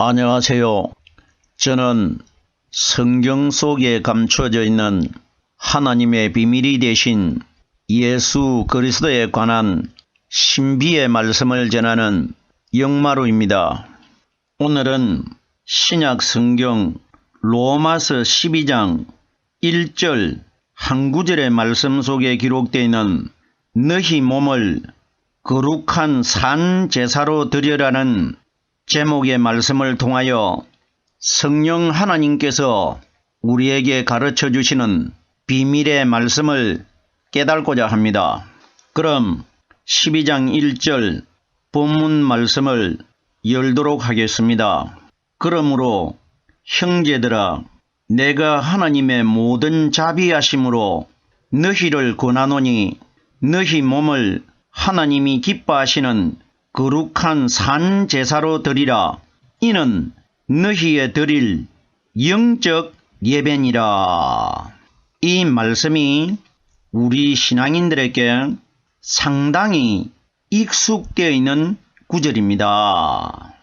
안녕하세요. 저는 성경 속에 감춰져 있는 하나님의 비밀이 되신 예수 그리스도에 관한 신비의 말씀을 전하는 영마루입니다. 오늘은 신약 성경 로마서 12장 1절 한 구절의 말씀 속에 기록되어 있는 너희 몸을 거룩한 산 제사로 드려라는 제목의 말씀을 통하여 성령 하나님께서 우리에게 가르쳐 주시는 비밀의 말씀을 깨닫고자 합니다. 그럼 12장 1절 본문 말씀을 열도록 하겠습니다. 그러므로 형제들아, 내가 하나님의 모든 자비하심으로 너희를 권하노니 너희 몸을 하나님이 기뻐하시는 거룩한 산 제사로 드리라. 이는 너희의 드릴 영적 예배니라. 이 말씀이 우리 신앙인들에게 상당히 익숙되어 있는 구절입니다.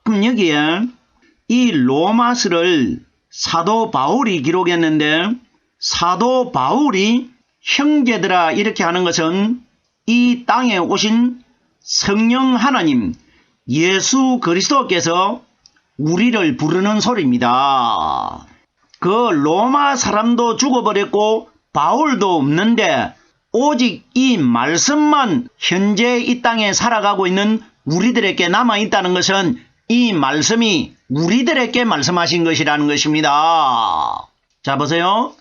그럼 여기에 이 로마서를 사도 바울이 기록했는데, 사도 바울이 형제들아 이렇게 하는 것은 이 땅에 오신 성령 하나님 예수 그리스도께서 우리를 부르는 소리입니다. 그 로마 사람도 죽어버렸고 바울도 없는데 오직 이 말씀만 현재 이 땅에 살아가고 있는 우리들에게 남아있다는 것은 이 말씀이 우리들에게 말씀하신 것이라는 것입니다. 자, 보세요.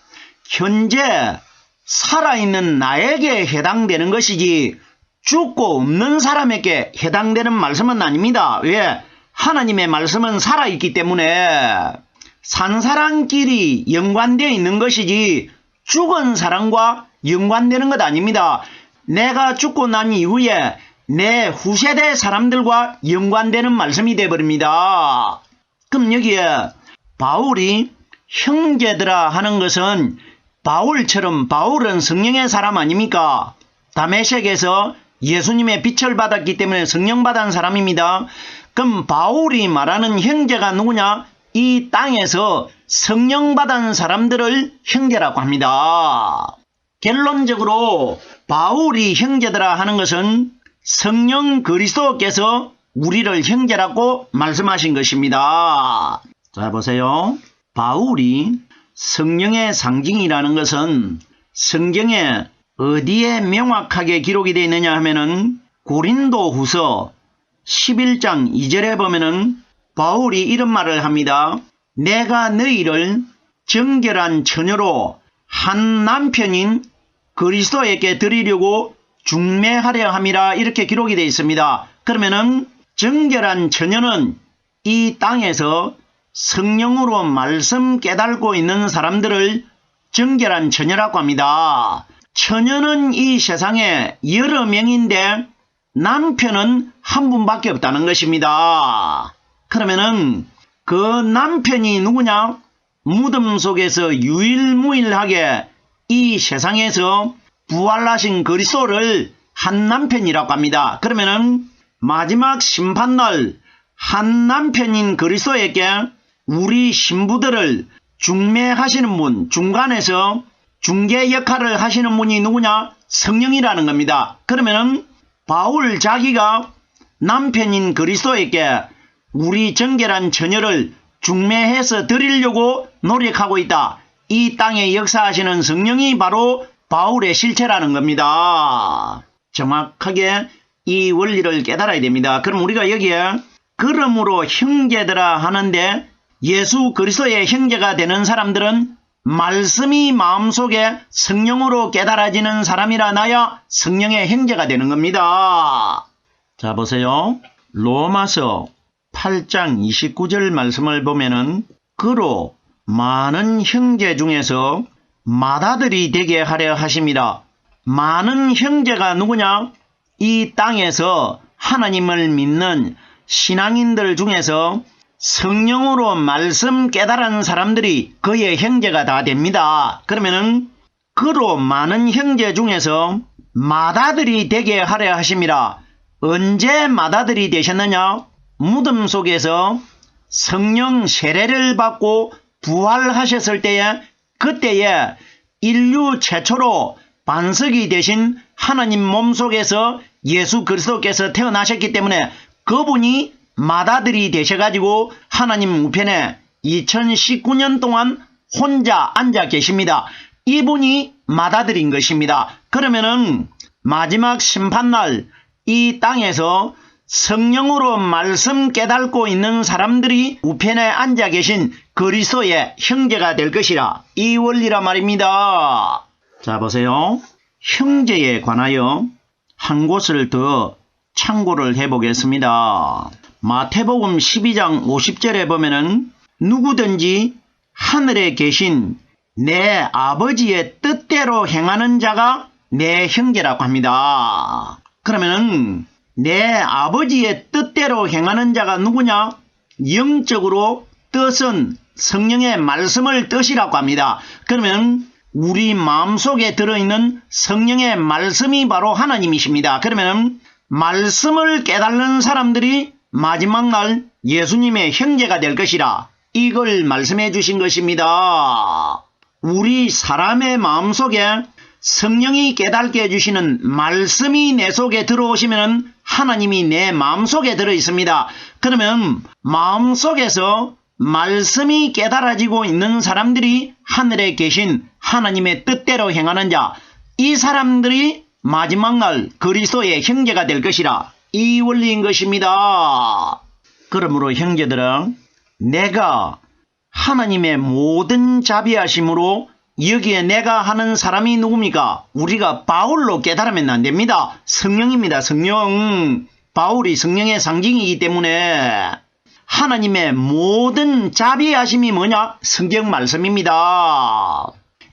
현재 살아있는 나에게 해당되는 것이지 죽고 없는 사람에게 해당되는 말씀은 아닙니다. 왜? 하나님의 말씀은 살아있기 때문에 산 사람끼리 연관되어 있는 것이지 죽은 사람과 연관되는 것 아닙니다. 내가 죽고 난 이후에 내 후세대 사람들과 연관되는 말씀이 되어버립니다. 그럼 여기에 바울이 형제들아 하는 것은 바울처럼, 바울은 성령의 사람 아닙니까? 다메섹에서 예수님의 빛을 받았기 때문에 성령 받은 사람입니다. 그럼 바울이 말하는 형제가 누구냐? 이 땅에서 성령 받은 사람들을 형제라고 합니다. 결론적으로 바울이 형제들아 하는 것은 성령 그리스도께서 우리를 형제라고 말씀하신 것입니다. 자, 보세요. 바울이 성령의 상징이라는 것은 성경에 어디에 명확하게 기록이 되어 있느냐 하면은 고린도후서 11장 2절에 보면은 바울이 이런 말을 합니다. 내가 너희를 정결한 처녀로 한 남편인 그리스도에게 드리려고 중매하려 함이라, 이렇게 기록이 되어 있습니다. 그러면은 정결한 처녀는 이 땅에서 성령으로 말씀 깨달고 있는 사람들을 정결한 처녀라고 합니다. 처녀는 이 세상에 여러 명인데 남편은 한 분밖에 없다는 것입니다. 그러면은 그 남편이 누구냐? 무덤 속에서 유일무이하게 이 세상에서 부활하신 그리스도를 한 남편이라고 합니다. 그러면은 마지막 심판날 한 남편인 그리스도에게 우리 신부들을 중매하시는 분, 중간에서 중개 역할을 하시는 분이 누구냐? 성령이라는 겁니다. 그러면은 바울 자기가 남편인 그리스도에게 우리 정결한 처녀를 중매해서 드리려고 노력하고 있다. 이 땅에 역사하시는 성령이 바로 바울의 실체라는 겁니다. 정확하게 이 원리를 깨달아야 됩니다. 그럼 우리가 여기에 그러므로 형제들아 하는데 예수 그리스도의 형제가 되는 사람들은 말씀이 마음속에 성령으로 깨달아지는 사람이라 나야 성령의 형제가 되는 겁니다. 자, 보세요. 로마서 8장 29절 말씀을 보면은 그로 많은 형제 중에서 맏아들이 되게 하려 하심이라. 많은 형제가 누구냐? 이 땅에서 하나님을 믿는 신앙인들 중에서 성령으로 말씀 깨달은 사람들이 그의 형제가 다 됩니다. 그러면은 그로 많은 형제 중에서 맏아들이 되게 하려 하심이라. 언제 맏아들이 되셨느냐? 무덤 속에서 성령 세례를 받고 부활하셨을 때에 그때에 인류 최초로 반석이 되신 하나님 몸속에서 예수 그리스도께서 태어나셨기 때문에 그분이 맏아들이 되셔가지고 하나님 우편에 2019년 동안 혼자 앉아 계십니다. 이분이 맏아들인 것입니다. 그러면은 마지막 심판날 이 땅에서 성령으로 말씀 깨닫고 있는 사람들이 우편에 앉아 계신 그리스도의 형제가 될 것이라 이 원리라 말입니다. 자 보세요. 형제에 관하여 한 곳을 더 참고를 해보겠습니다. 마태복음 12장 50절에 보면은 누구든지 하늘에 계신 내 아버지의 뜻대로 행하는 자가 내 형제라고 합니다. 그러면은 내 아버지의 뜻대로 행하는 자가 누구냐? 영적으로 뜻은 성령의 말씀을 뜻이라고 합니다. 그러면 우리 마음속에 들어있는 성령의 말씀이 바로 하나님이십니다. 그러면 말씀을 깨달는 사람들이 마지막 날 예수님의 형제가 될 것이라 이걸 말씀해 주신 것입니다. 우리 사람의 마음속에 성령이 깨닫게 해주시는 말씀이 내 속에 들어오시면 하나님이 내 마음속에 들어있습니다. 그러면 마음속에서 말씀이 깨달아지고 있는 사람들이 하늘에 계신 하나님의 뜻대로 행하는 자, 이 사람들이 마지막 날 그리스도의 형제가 될 것이라 이 원리인 것입니다. 그러므로 형제들은 내가 하나님의 모든 자비하심으로 여기에 내가 하는 사람이 누굽니까? 우리가 바울로 깨달으면 안 됩니다. 성령입니다. 성령. 바울이 성령의 상징이기 때문에 하나님의 모든 자비하심이 뭐냐? 성경 말씀입니다.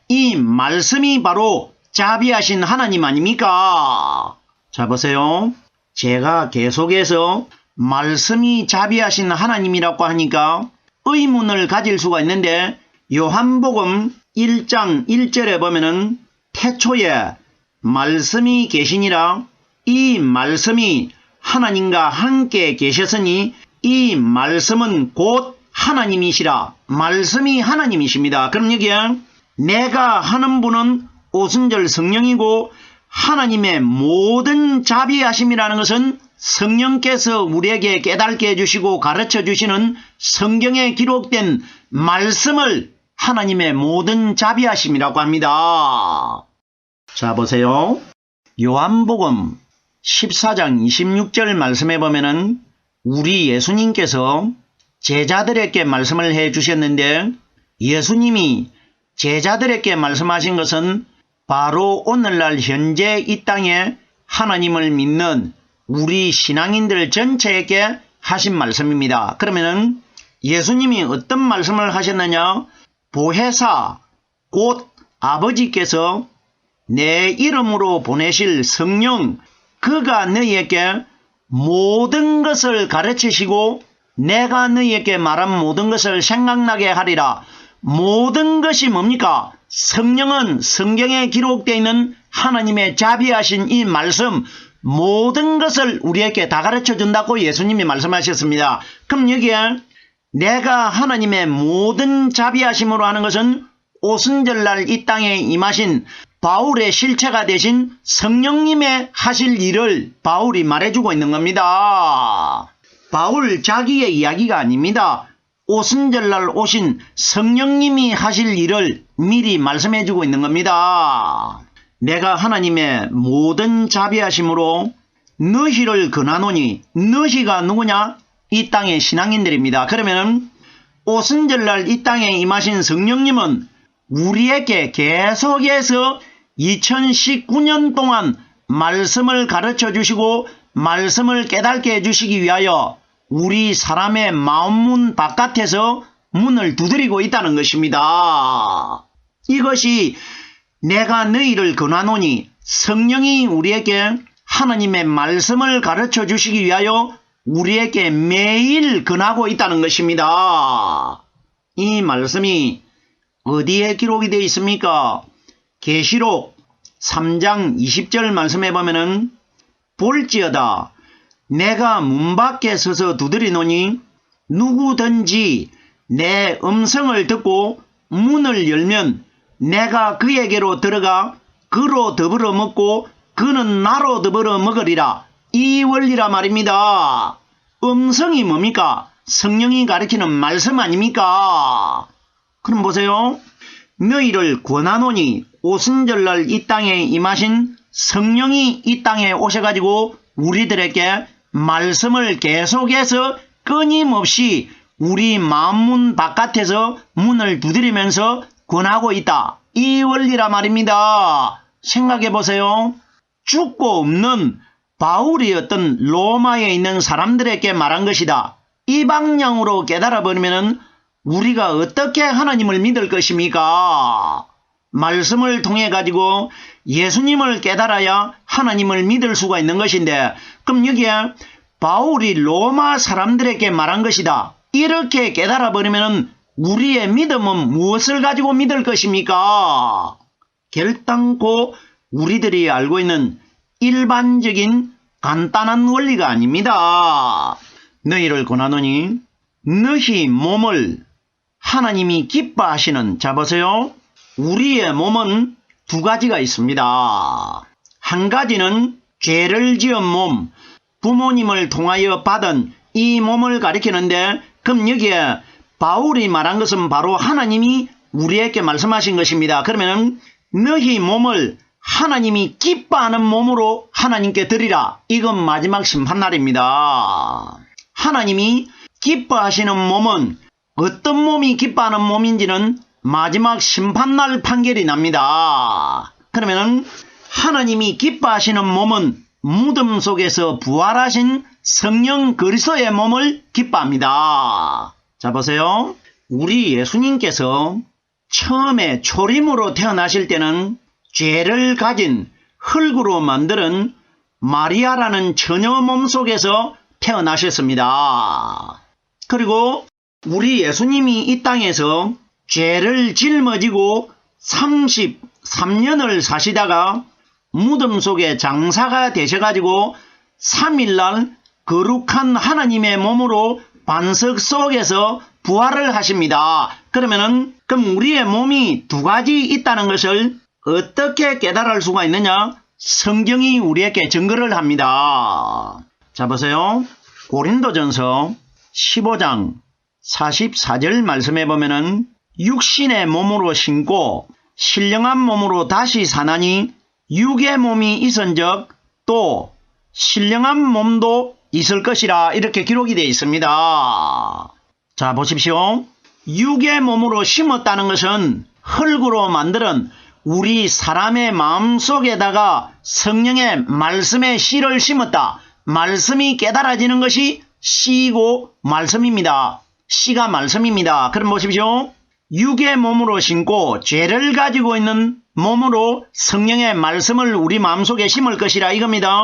이 말씀이 바로 자비하신 하나님 아닙니까? 자 보세요. 제가 계속해서 말씀이 자비하신 하나님이라고 하니까 의문을 가질 수가 있는데 요한복음 1장 1절에 보면은 태초에 말씀이 계시니라 이 말씀이 하나님과 함께 계셨으니 이 말씀은 곧 하나님이시라. 말씀이 하나님이십니다. 그럼 여기에 내가 하는 분은 오순절 성령이고 하나님의 모든 자비하심이라는 것은 성령께서 우리에게 깨닫게 해주시고 가르쳐 주시는 성경에 기록된 말씀을 하나님의 모든 자비하심이라고 합니다. 자 보세요. 요한복음 14장 26절 말씀에 보면은 우리 예수님께서 제자들에게 말씀을 해 주셨는데 예수님이 제자들에게 말씀하신 것은 바로 오늘날 현재 이 땅에 하나님을 믿는 우리 신앙인들 전체에게 하신 말씀입니다. 그러면은 예수님이 어떤 말씀을 하셨느냐? 보혜사 곧 아버지께서 내 이름으로 보내실 성령 그가 너희에게 모든 것을 가르치시고 내가 너희에게 말한 모든 것을 생각나게 하리라. 모든 것이 뭡니까? 성령은 성경에 기록되어 있는 하나님의 자비하신 이 말씀 모든 것을 우리에게 다 가르쳐 준다고 예수님이 말씀하셨습니다. 그럼 여기에 내가 하나님의 모든 자비하심으로 하는 것은 오순절날 이 땅에 임하신 바울의 실체가 되신 성령님의 하실 일을 바울이 말해주고 있는 겁니다. 바울 자기의 이야기가 아닙니다. 오순절날 오신 성령님이 하실 일을 미리 말씀해주고 있는 겁니다. 내가 하나님의 모든 자비하심으로 너희를 권하노니 너희가 누구냐? 이 땅의 신앙인들입니다. 그러면 오순절날 이 땅에 임하신 성령님은 우리에게 계속해서 2019년 동안 말씀을 가르쳐 주시고 말씀을 깨닫게 해주시기 위하여 우리 사람의 마음문 바깥에서 문을 두드리고 있다는 것입니다. 이것이 내가 너희를 권하노니 성령이 우리에게 하나님의 말씀을 가르쳐 주시기 위하여 우리에게 매일 권하고 있다는 것입니다. 이 말씀이 어디에 기록이 되어 있습니까? 계시록 3장 20절 말씀해 보면은 볼지어다 내가 문 밖에 서서 두드리노니 누구든지 내 음성을 듣고 문을 열면 내가 그에게로 들어가 그로 더불어 먹고 그는 나로 더불어 먹으리라. 이 원리라 말입니다. 음성이 뭡니까? 성령이 가르치는 말씀 아닙니까? 그럼 보세요. 너희를 권하노니 오순절날 이 땅에 임하신 성령이 이 땅에 오셔가지고 우리들에게 말씀을 계속해서 끊임없이 우리 마음문 바깥에서 문을 두드리면서 권하고 있다. 이 원리라 말입니다. 생각해 보세요. 죽고 없는 바울이 어떤 로마에 있는 사람들에게 말한 것이다. 이 방향으로 깨달아 버리면 우리가 어떻게 하나님을 믿을 것입니까? 말씀을 통해 가지고 예수님을 깨달아야 하나님을 믿을 수가 있는 것인데, 그럼 여기에 바울이 로마 사람들에게 말한 것이다. 이렇게 깨달아 버리면 우리의 믿음은 무엇을 가지고 믿을 것입니까? 결단코 우리들이 알고 있는 일반적인 간단한 원리가 아닙니다. 너희를 권하노니 너희 몸을 하나님이 기뻐하시는, 자 보세요. 우리의 몸은 두 가지가 있습니다. 한 가지는 죄를 지은 몸, 부모님을 통하여 받은 이 몸을 가리키는데, 그럼 여기에 바울이 말한 것은 바로 하나님이 우리에게 말씀하신 것입니다. 그러면 너희 몸을 하나님이 기뻐하는 몸으로 하나님께 드리라. 이건 마지막 심판날입니다. 하나님이 기뻐하시는 몸은 어떤 몸이 기뻐하는 몸인지는 마지막 심판날 판결이 납니다. 그러면 하나님이 기뻐하시는 몸은 무덤 속에서 부활하신 성령 그리스도의 몸을 기뻐합니다. 자 보세요. 우리 예수님께서 처음에 초림으로 태어나실 때는 죄를 가진 흙으로 만드는 마리아라는 처녀 몸 속에서 태어나셨습니다. 그리고 우리 예수님이 이 땅에서 죄를 짊어지고 33년을 사시다가 무덤 속에 장사가 되셔가지고 3일날 거룩한 하나님의 몸으로 반석 속에서 부활을 하십니다. 그럼 우리의 몸이 두 가지 있다는 것을 어떻게 깨달을 수가 있느냐? 성경이 우리에게 증거를 합니다. 자 보세요. 고린도전서 15장 44절 말씀해 보면은 육신의 몸으로 신고 신령한 몸으로 다시 사나니 육의 몸이 있은즉 또 신령한 몸도 있을 것이라, 이렇게 기록이 되어 있습니다. 자 보십시오. 육의 몸으로 심었다는 것은 흙으로 만드는 우리 사람의 마음속에다가 성령의 말씀의 씨를 심었다. 말씀이 깨달아지는 것이 씨고 말씀입니다. 씨가 말씀입니다. 그럼 보십시오. 육의 몸으로 심고 죄를 가지고 있는 몸으로 성령의 말씀을 우리 마음속에 심을 것이라 이겁니다.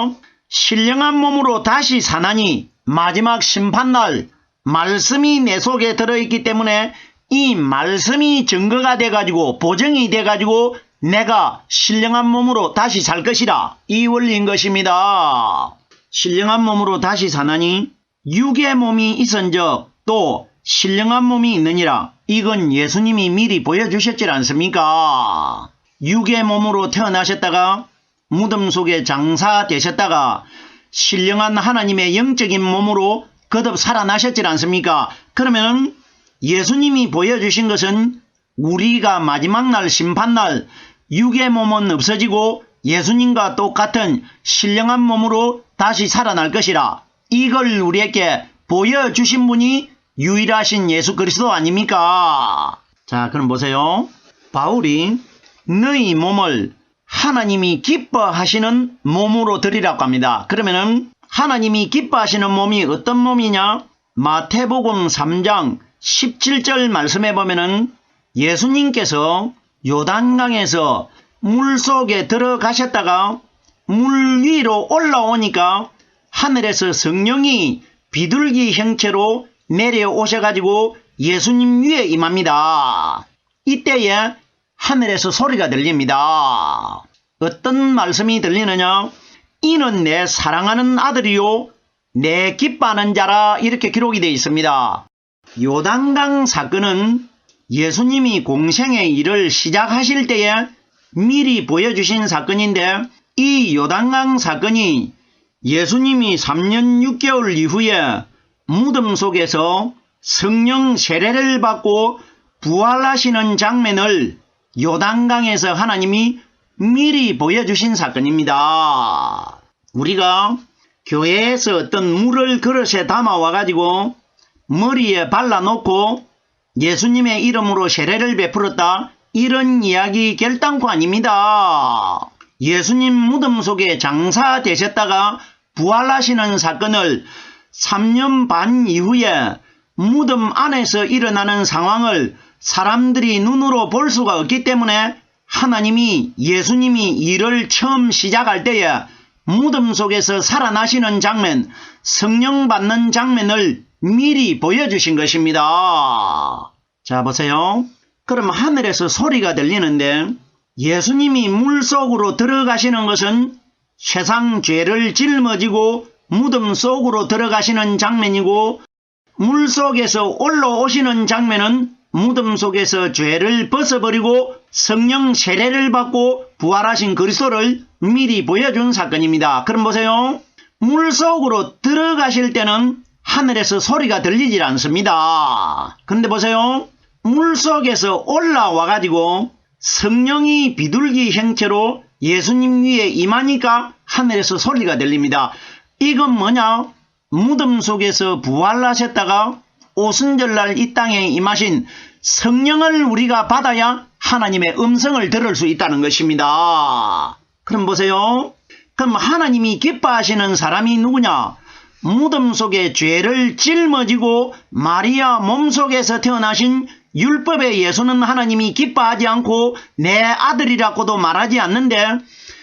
신령한 몸으로 다시 사나니 마지막 심판날 말씀이 내 속에 들어있기 때문에 이 말씀이 증거가 돼가지고 보증이 돼가지고 내가 신령한 몸으로 다시 살 것이라, 이 원리인 것입니다. 신령한 몸으로 다시 사나니 육의 몸이 있은즉 또 신령한 몸이 있느니라. 이건 예수님이 미리 보여주셨지 않습니까? 육의 몸으로 태어나셨다가 무덤 속에 장사되셨다가 신령한 하나님의 영적인 몸으로 거듭 살아나셨지 않습니까? 그러면 예수님이 보여주신 것은 우리가 마지막 날 심판날 육의 몸은 없어지고 예수님과 똑같은 신령한 몸으로 다시 살아날 것이라, 이걸 우리에게 보여주신 분이 유일하신 예수 그리스도 아닙니까? 자 그럼 보세요. 바울이 너희 몸을 하나님이 기뻐하시는 몸으로 드리라고 합니다. 그러면은 하나님이 기뻐하시는 몸이 어떤 몸이냐? 마태복음 3장 17절 말씀해 보면은 예수님께서 요단강에서 물속에 들어가셨다가 물 위로 올라오니까 하늘에서 성령이 비둘기 형체로 내려오셔가지고 예수님 위에 임합니다. 이때에 하늘에서 소리가 들립니다. 어떤 말씀이 들리느냐? 이는 내 사랑하는 아들이요 내 기뻐하는 자라, 이렇게 기록이 되어 있습니다. 요단강 사건은 예수님이 공생의 일을 시작하실 때에 미리 보여주신 사건인데, 이 요단강 사건이 예수님이 3년 6개월 이후에 무덤 속에서 성령 세례를 받고 부활하시는 장면을 요단강에서 하나님이 미리 보여주신 사건입니다. 우리가 교회에서 어떤 물을 그릇에 담아와가지고 머리에 발라놓고 예수님의 이름으로 세례를 베풀었다, 이런 이야기 결단코 아닙니다. 예수님 무덤 속에 장사되셨다가 부활하시는 사건을 3년 반 이후에 무덤 안에서 일어나는 상황을 사람들이 눈으로 볼 수가 없기 때문에 하나님이 예수님이 일을 처음 시작할 때에 무덤 속에서 살아나시는 장면, 성령 받는 장면을 미리 보여주신 것입니다. 자, 보세요. 그럼 하늘에서 소리가 들리는데, 예수님이 물속으로 들어가시는 것은 세상 죄를 짊어지고 무덤 속으로 들어가시는 장면이고, 물속에서 올라오시는 장면은 무덤 속에서 죄를 벗어버리고 성령 세례를 받고 부활하신 그리스도를 미리 보여준 사건입니다. 그럼 보세요. 물속으로 들어가실 때는 하늘에서 소리가 들리질 않습니다. 그런데 보세요. 물속에서 올라와가지고 성령이 비둘기 형태로 예수님 위에 임하니까 하늘에서 소리가 들립니다. 이건 뭐냐? 무덤 속에서 부활하셨다가 오순절날 이 땅에 임하신 성령을 우리가 받아야 하나님의 음성을 들을 수 있다는 것입니다. 그럼 보세요. 그럼 하나님이 기뻐하시는 사람이 누구냐? 무덤 속에 죄를 짊어지고 마리아 몸속에서 태어나신 율법의 예수는 하나님이 기뻐하지 않고 내 아들이라고도 말하지 않는데,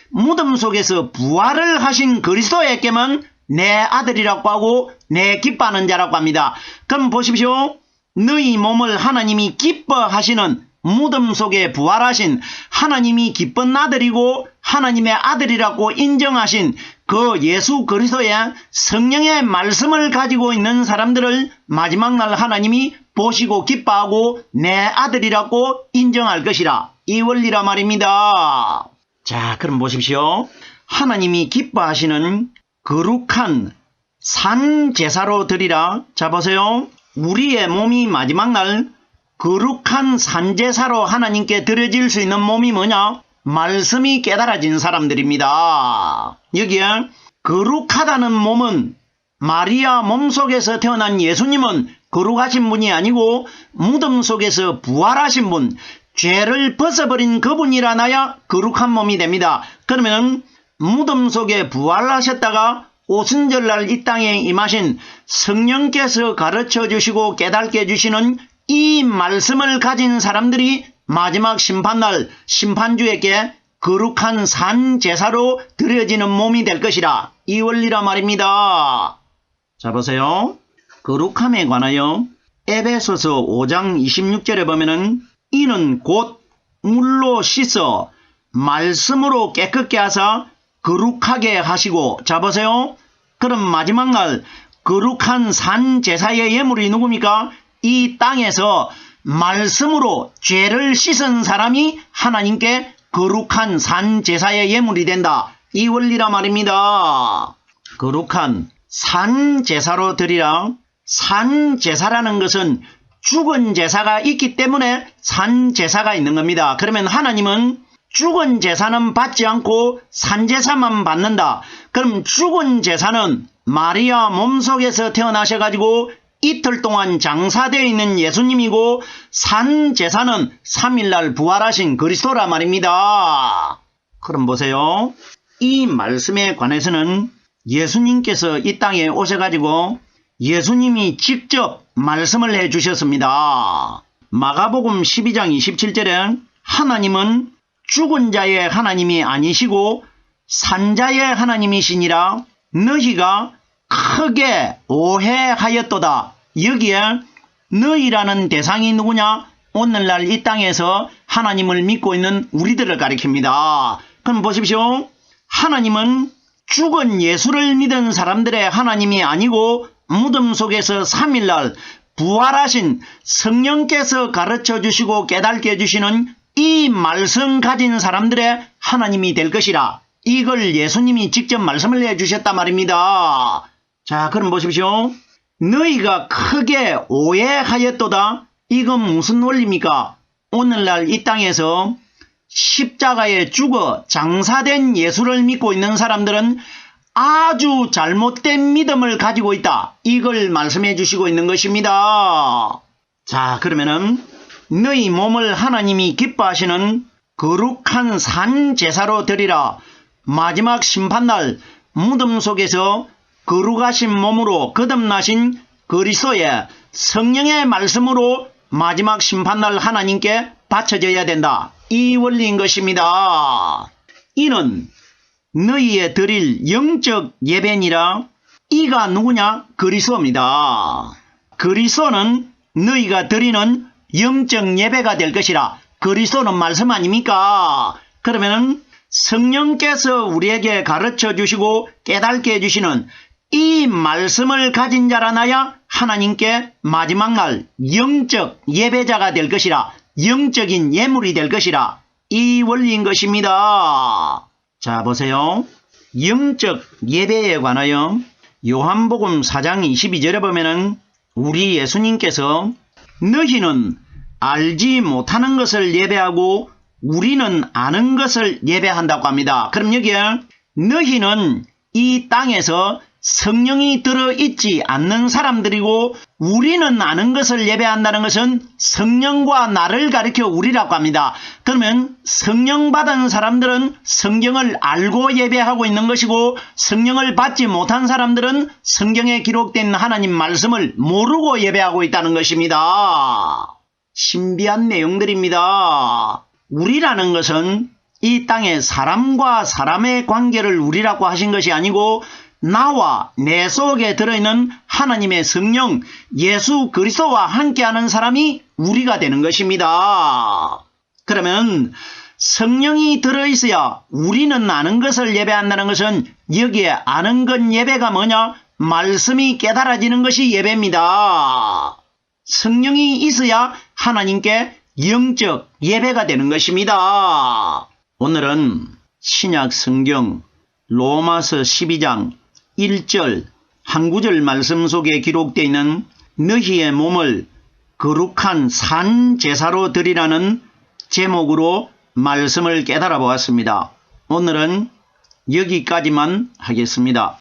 무덤 속에서 부활을 하신 그리스도에게만 내 아들이라고 하고 내 기뻐하는 자라고 합니다. 그럼 보십시오. 너희 몸을 하나님이 기뻐하시는, 무덤 속에 부활하신 하나님이 기쁜 아들이고 하나님의 아들이라고 인정하신 그 예수 그리스도의 성령의 말씀을 가지고 있는 사람들을 마지막 날 하나님이 보시고 기뻐하고 내 아들이라고 인정할 것이라, 이 원리라 말입니다. 자, 그럼 보십시오. 하나님이 기뻐하시는 거룩한 산 제사로 드리라. 자, 보세요. 우리의 몸이 마지막 날 거룩한 산 제사로 하나님께 드려질 수 있는 몸이 뭐냐? 말씀이 깨달아진 사람들입니다. 여기에 거룩하다는 몸은 마리아 몸속에서 태어난 예수님은 거룩하신 분이 아니고 무덤 속에서 부활하신 분, 죄를 벗어버린 그분이라나야 거룩한 몸이 됩니다. 그러면 무덤 속에 부활하셨다가 오순절날 이 땅에 임하신 성령께서 가르쳐 주시고 깨닫게 해주시는 이 말씀을 가진 사람들이 마지막 심판날 심판주에게 거룩한 산 제사로 드려지는 몸이 될 것이라, 이 원리라 말입니다. 자, 보세요. 거룩함에 관하여 에베소서 5장 26절에 보면은 이는 곧 물로 씻어 말씀으로 깨끗게 하사 거룩하게 하시고, 자, 보세요. 그럼 마지막 날 거룩한 산 제사의 예물이 누굽니까? 이 땅에서 말씀으로 죄를 씻은 사람이 하나님께 거룩한 산 제사의 예물이 된다, 이 원리라 말입니다. 거룩한 산 제사로 드리라. 산 제사라는 것은 죽은 제사가 있기 때문에 산 제사가 있는 겁니다. 그러면 하나님은 죽은 제사는 받지 않고 산 제사만 받는다. 그럼 죽은 제사는 마리아 몸속에서 태어나셔가지고 이틀 동안 장사되어 있는 예수님이고, 산 제사는 3일날 부활하신 그리스도라 말입니다. 그럼 보세요. 이 말씀에 관해서는 예수님께서 이 땅에 오셔가지고 예수님이 직접 말씀을 해주셨습니다. 마가복음 12장 27절에 하나님은 죽은 자의 하나님이 아니시고 산자의 하나님이시니라 너희가 크게 오해하였도다. 여기에 너희라는 대상이 누구냐? 오늘날 이 땅에서 하나님을 믿고 있는 우리들을 가리킵니다. 그럼 보십시오. 하나님은 죽은 예수를 믿은 사람들의 하나님이 아니고 무덤 속에서 3일날 부활하신 성령께서 가르쳐 주시고 깨닫게 해주시는 이 말씀 가진 사람들의 하나님이 될 것이라. 이걸 예수님이 직접 말씀을 해주셨단 말입니다. 자, 그럼 보십시오. 너희가 크게 오해하였도다. 이건 무슨 원리입니까? 오늘날 이 땅에서 십자가에 죽어 장사된 예수를 믿고 있는 사람들은 아주 잘못된 믿음을 가지고 있다. 이걸 말씀해 주시고 있는 것입니다. 자, 그러면은 너희 몸을 하나님이 기뻐하시는 거룩한 산 제사로 드리라. 마지막 심판날 무덤 속에서 거룩하신 몸으로 거듭나신 그리스도의 성령의 말씀으로 마지막 심판날 하나님께 바쳐져야 된다. 이 원리인 것입니다. 이는 너희의 드릴 영적 예배니라. 이가 누구냐? 그리스도입니다. 그리스도는 너희가 드리는 영적 예배가 될 것이라. 그리스도는 말씀 아닙니까? 그러면 성령께서 우리에게 가르쳐 주시고 깨닫게 해주시는 이 말씀을 가진 자라나야 하나님께 마지막 날 영적 예배자가 될 것이라. 영적인 예물이 될 것이라. 이 원리인 것입니다. 자, 보세요. 영적 예배에 관하여 요한복음 4장 22절에 보면은 우리 예수님께서 너희는 알지 못하는 것을 예배하고 우리는 아는 것을 예배한다고 합니다. 그럼 여기에 너희는 이 땅에서 성령이 들어있지 않는 사람들이고 우리는 아는 것을 예배한다는 것은 성령과 나를 가리켜 우리라고 합니다. 그러면 성령 받은 사람들은 성경을 알고 예배하고 있는 것이고 성령을 받지 못한 사람들은 성경에 기록된 하나님 말씀을 모르고 예배하고 있다는 것입니다. 신비한 내용들입니다. 우리라는 것은 이 땅에 사람과 사람의 관계를 우리라고 하신 것이 아니고 나와 내 속에 들어있는 하나님의 성령 예수 그리스도와 함께하는 사람이 우리가 되는 것입니다. 그러면 성령이 들어있어야 우리는 아는 것을 예배한다는 것은 여기에 아는 것 예배가 뭐냐? 말씀이 깨달아지는 것이 예배입니다. 성령이 있어야 하나님께 영적 예배가 되는 것입니다. 오늘은 신약 성경 로마서 12장 1절 한 구절 말씀 속에 기록되어 있는 너희의 몸을 거룩한 산 제사로 드리라는 제목으로 말씀을 깨달아 보았습니다. 오늘은 여기까지만 하겠습니다.